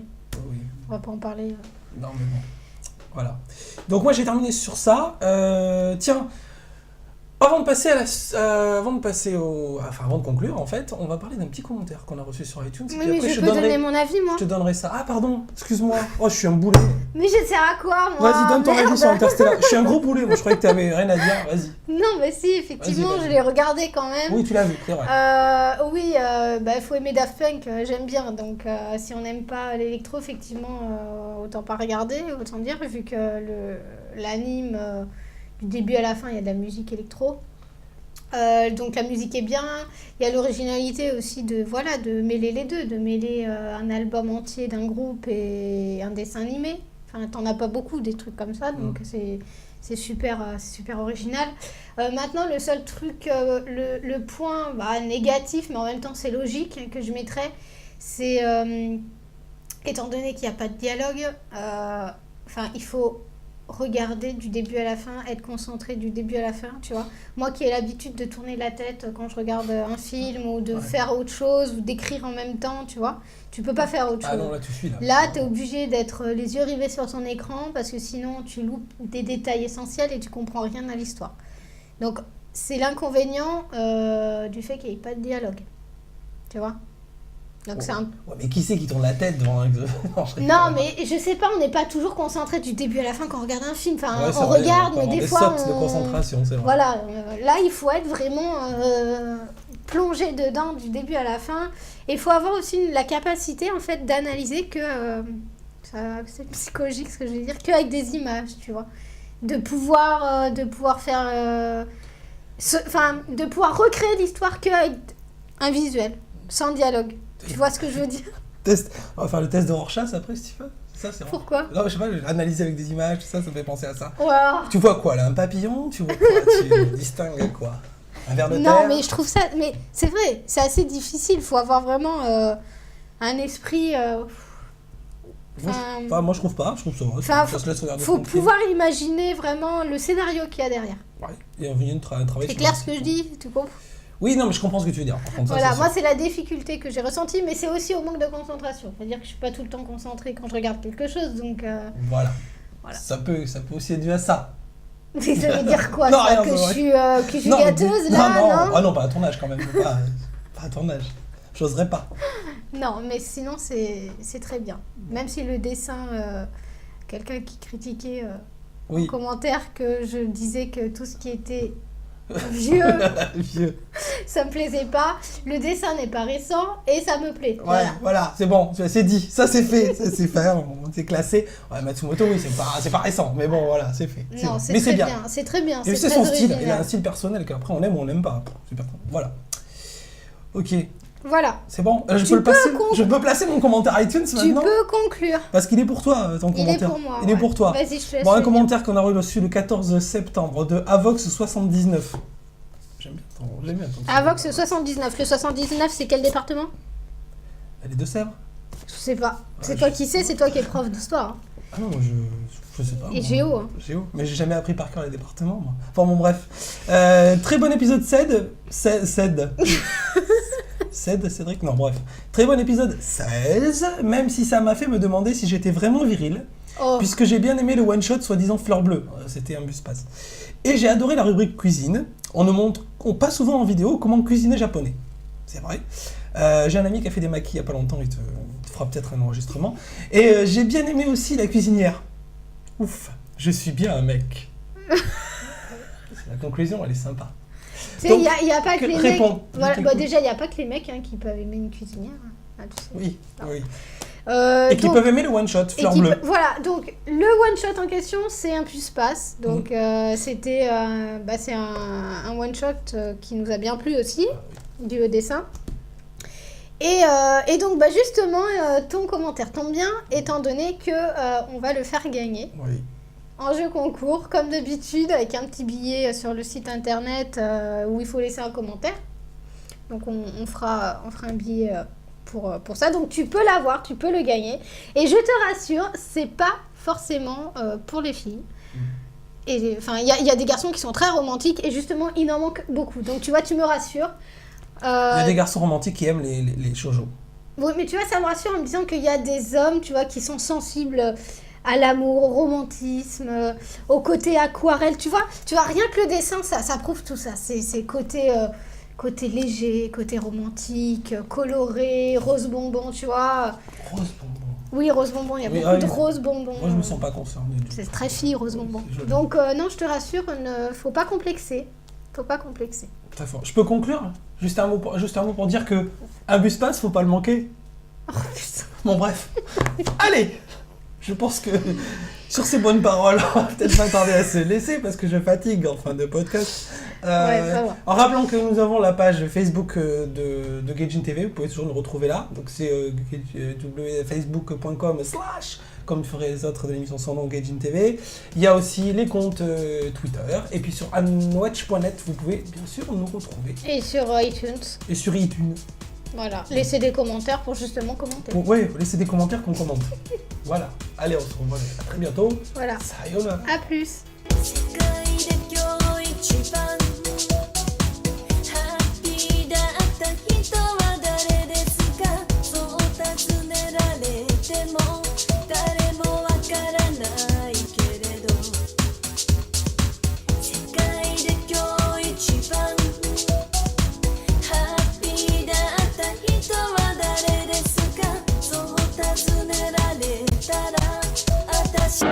[SPEAKER 3] Oui.
[SPEAKER 4] On va pas en parler.
[SPEAKER 3] Non mais bon. Voilà. Donc moi j'ai terminé sur ça. Avant de conclure, en fait, on va parler d'un petit commentaire qu'on a reçu sur iTunes.
[SPEAKER 4] Oui, mais je peux donner mon avis, moi.
[SPEAKER 3] Je te donnerai ça. Ah, pardon, excuse-moi. Oh, je suis un boulet.
[SPEAKER 4] Mais je sers à quoi, moi ?
[SPEAKER 3] Vas-y, donne ton avis sur Interstellar. Je suis un gros boulet, moi. Je croyais que tu avais rien à dire. Vas-y.
[SPEAKER 4] Non, mais si, effectivement, je l'ai regardé quand même.
[SPEAKER 3] Oui, tu l'as vu, c'est vrai.
[SPEAKER 4] Il faut aimer Daft Punk, j'aime bien. Donc, si on n'aime pas l'électro, effectivement, autant pas regarder, autant dire, vu que l'anime... du début à la fin, il y a de la musique électro. Donc la musique est bien. Il y a l'originalité aussi de mêler les deux, de mêler un album entier d'un groupe et un dessin animé. Enfin, t'en as pas beaucoup des trucs comme ça, donc c'est super original. Maintenant, le seul truc, le point négatif, mais en même temps c'est logique, que je mettrais, c'est étant donné qu'il n'y a pas de dialogue, il faut regarder du début à la fin, être concentré du début à la fin, tu vois. Moi qui ai l'habitude de tourner la tête quand je regarde un film ou de faire autre chose ou d'écrire en même temps, tu vois, tu peux pas faire autre chose.
[SPEAKER 3] Ah non, là tu suis là.
[SPEAKER 4] Là, t'es obligé d'être les yeux rivés sur ton écran parce que sinon tu loupes des détails essentiels et tu comprends rien à l'histoire. Donc c'est l'inconvénient du fait qu'il n'y ait pas de dialogue, tu vois. Donc c'est un...
[SPEAKER 3] Ouais, mais qui c'est qui tourne la tête devant un...
[SPEAKER 4] Non, mais je sais pas, on n'est pas toujours concentré du début à la fin quand on regarde un film. Enfin,
[SPEAKER 3] ouais,
[SPEAKER 4] on
[SPEAKER 3] vrai,
[SPEAKER 4] regarde, mais des fois
[SPEAKER 3] sautes de concentration, c'est vrai.
[SPEAKER 4] Voilà, là il faut être vraiment plongé dedans du début à la fin. Et il faut avoir aussi la capacité en fait d'analyser que c'est psychologique ce que je veux dire, qu'avec des images, tu vois. De pouvoir faire... de pouvoir recréer l'histoire qu'avec un visuel, sans dialogue. Tu vois ce que je veux dire?
[SPEAKER 3] On va faire le test de Rorschach après, si tu veux. Ça, c'est
[SPEAKER 4] Pourquoi?
[SPEAKER 3] Non, je sais pas, analyser avec des images, tout ça, ça me fait penser à ça.
[SPEAKER 4] Wow.
[SPEAKER 3] Tu vois quoi là? Un papillon? Tu vois quoi? Tu distingues quoi? Un ver de terre?
[SPEAKER 4] Non, mais je trouve ça... Mais c'est vrai, c'est assez difficile. Il faut avoir vraiment un esprit...
[SPEAKER 3] Moi, je trouve pas. Je trouve ça va. Ça se laisse regarder
[SPEAKER 4] faut
[SPEAKER 3] tranquille.
[SPEAKER 4] pouvoir imaginer vraiment le scénario qu'il y a derrière.
[SPEAKER 3] Ouais. Et on vient de travailler
[SPEAKER 4] C'est
[SPEAKER 3] sur
[SPEAKER 4] clair
[SPEAKER 3] la
[SPEAKER 4] ce que je
[SPEAKER 3] question.
[SPEAKER 4] dis, tu comprends?
[SPEAKER 3] Oui, non, mais je comprends ce que tu veux dire. Par contre, ça,
[SPEAKER 4] Voilà,
[SPEAKER 3] c'est
[SPEAKER 4] moi
[SPEAKER 3] sûr.
[SPEAKER 4] c'est la difficulté que j'ai ressentie, mais c'est aussi au manque de concentration. C'est-à-dire que je suis pas tout le temps concentrée quand je regarde quelque chose, donc...
[SPEAKER 3] Voilà.
[SPEAKER 4] Voilà.
[SPEAKER 3] Ça peut aussi être dû à ça.
[SPEAKER 4] Mais ça veut dire quoi,
[SPEAKER 3] Non,
[SPEAKER 4] ça?
[SPEAKER 3] rien,
[SPEAKER 4] Que
[SPEAKER 3] c'est
[SPEAKER 4] je suis
[SPEAKER 3] Non, mais-
[SPEAKER 4] gâteuse, là, non?
[SPEAKER 3] Ah non, pas à ton âge quand même. Pas à ton âge. J'oserais pas.
[SPEAKER 4] Non, mais sinon c'est très bien. Même si le dessin... quelqu'un qui critiquait en commentaire que je disais que tout ce qui était vieux,
[SPEAKER 3] Vieux.
[SPEAKER 4] ça me plaisait pas. Le dessin n'est pas récent et ça me plaît.
[SPEAKER 3] Ouais, voilà, c'est bon, c'est dit. Ça, c'est fait. Ça, c'est fait. C'est classé. Ouais, Matsumoto, oui, c'est pas récent. Mais bon, voilà, c'est fait.
[SPEAKER 4] Non,
[SPEAKER 3] bon.
[SPEAKER 4] c'est
[SPEAKER 3] Mais
[SPEAKER 4] très
[SPEAKER 3] c'est bien.
[SPEAKER 4] C'est très bien.
[SPEAKER 3] Et
[SPEAKER 4] C'est
[SPEAKER 3] c'est
[SPEAKER 4] très
[SPEAKER 3] son style.
[SPEAKER 4] original.
[SPEAKER 3] Il a un style personnel qu'après on aime ou on n'aime pas. C'est pas... Voilà. Ok.
[SPEAKER 4] Voilà.
[SPEAKER 3] C'est bon. Je
[SPEAKER 4] Tu
[SPEAKER 3] peux placer mon commentaire iTunes
[SPEAKER 4] Tu
[SPEAKER 3] maintenant.
[SPEAKER 4] peux conclure.
[SPEAKER 3] Parce qu'il est pour toi, ton
[SPEAKER 4] Il
[SPEAKER 3] commentaire.
[SPEAKER 4] est pour moi.
[SPEAKER 3] Il est pour toi.
[SPEAKER 4] Vas-y, je te laisse.
[SPEAKER 3] Bon, un
[SPEAKER 4] le dire.
[SPEAKER 3] commentaire qu'on a reçu le 14 septembre de Avox79. J'aime bien ton
[SPEAKER 4] Avox 79. Le 79, c'est quel département?
[SPEAKER 3] Les Deux-Sèvres.
[SPEAKER 4] Je sais pas. C'est
[SPEAKER 3] Ouais,
[SPEAKER 4] toi qui sais, c'est toi qui es prof d'histoire. Hein.
[SPEAKER 3] Ah non, moi je sais pas.
[SPEAKER 4] Et
[SPEAKER 3] moi.
[SPEAKER 4] géo. Hein.
[SPEAKER 3] Géo. Mais j'ai jamais appris par cœur les départements, moi. Enfin bon, bref. Très bon épisode Cédric. Non, bref. Très bon épisode 16, même si ça m'a fait me demander si j'étais vraiment viril,
[SPEAKER 4] Oh.
[SPEAKER 3] puisque j'ai bien aimé le one-shot soi-disant fleur bleue. C'était un bus passe. Et j'ai adoré la rubrique cuisine. On ne montre pas souvent en vidéo comment cuisiner japonais. C'est vrai. J'ai un ami qui a fait des makis il y a pas longtemps, il te fera peut-être un enregistrement. Et j'ai bien aimé aussi la cuisinière. Ouf, je suis bien un mec. La conclusion, elle est sympa.
[SPEAKER 4] Tu sais, il
[SPEAKER 3] Donc,
[SPEAKER 4] y a pas que les
[SPEAKER 3] réponds.
[SPEAKER 4] mecs. Voilà, bah déjà, il n'y a pas que les mecs qui peuvent aimer une cuisinière. Ah, tu sais.
[SPEAKER 3] Oui,
[SPEAKER 4] Non.
[SPEAKER 3] oui. Et qui
[SPEAKER 4] donc-
[SPEAKER 3] peuvent aimer le one-shot, fleur bleue.
[SPEAKER 4] Voilà, donc le one-shot en question, c'est un puce-passe. Donc c'est un one-shot qui nous a bien plu aussi, du dessin. Et donc justement, ton commentaire tombe bien, étant donné que on va le faire gagner.
[SPEAKER 3] Oui.
[SPEAKER 4] En jeu concours, comme d'habitude, avec un petit billet sur le site internet où il faut laisser un commentaire. Donc on fera un billet pour ça. Donc tu peux l'avoir, tu peux le gagner. Et je te rassure, c'est pas forcément pour les filles. Et enfin, il y a des garçons qui sont très romantiques et justement, il en manque beaucoup. Donc tu vois, tu me rassures.
[SPEAKER 3] Il y a des garçons romantiques qui aiment les shoujo.
[SPEAKER 4] Oui, mais tu vois, ça me rassure en me disant qu'il y a des hommes, tu vois, qui sont sensibles à l'amour, au romantisme, au côté aquarelle. Tu vois, rien que le dessin, ça prouve tout ça. C'est côté léger, côté romantique, coloré, rose bonbon, tu vois.
[SPEAKER 3] Rose bonbon.
[SPEAKER 4] Oui, rose bonbon, il y a
[SPEAKER 3] Oui,
[SPEAKER 4] beaucoup de
[SPEAKER 3] oui.
[SPEAKER 4] rose bonbon.
[SPEAKER 3] Moi, je me sens pas concerné du tout.
[SPEAKER 4] C'est très fille, rose bonbon.
[SPEAKER 3] C'est joli.
[SPEAKER 4] Donc, non, je te rassure, faut pas complexer. Faut pas complexer.
[SPEAKER 3] Très fort. Je peux conclure? Juste un mot pour dire que un bus passe, faut pas le manquer.
[SPEAKER 4] Oh putain.
[SPEAKER 3] Bon, bref. Allez! Je pense que sur ces bonnes paroles, on va peut-être pas tarder à se laisser parce que je fatigue en fin de podcast.
[SPEAKER 4] Ouais, ça va.
[SPEAKER 3] En rappelant que nous avons la page Facebook de Gaijin TV, vous pouvez toujours nous retrouver là. Donc c'est facebook.com/ comme feraient les autres de l'émission sans nom Gaijin TV. Il y a aussi les comptes Twitter. Et puis sur anwatch.net, vous pouvez bien sûr nous retrouver.
[SPEAKER 4] Et sur iTunes,
[SPEAKER 3] Et sur iTunes.
[SPEAKER 4] voilà. Laissez des commentaires pour justement commenter.
[SPEAKER 3] Ouais, laissez des commentaires qu'on commente. Voilà. Allez, on se revoit à très bientôt.
[SPEAKER 4] Voilà.
[SPEAKER 3] Sayonara.
[SPEAKER 4] À plus.
[SPEAKER 5] 世界で今日一番ハッピーだった人は誰ですかそう尋ねられても誰もわからないけれど世界で今日一番ハッピーだった人は誰ですかそう尋ねられたら私